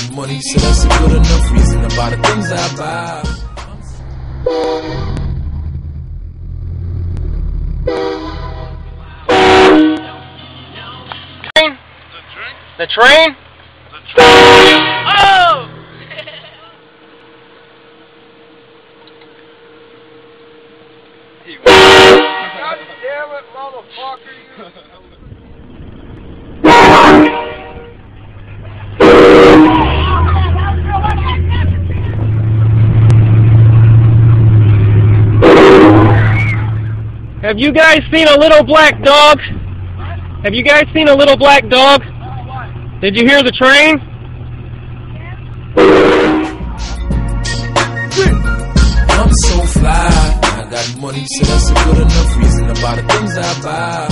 got money, so that's a good enough reason to buy the things I buy. The train? Oh! God damn it, motherfucker! Have you guys seen a little black dog? Have you guys seen a little black dog? Did you hear the train? I'm so fly. I got money, so that's a good enough reason to buy the things I buy.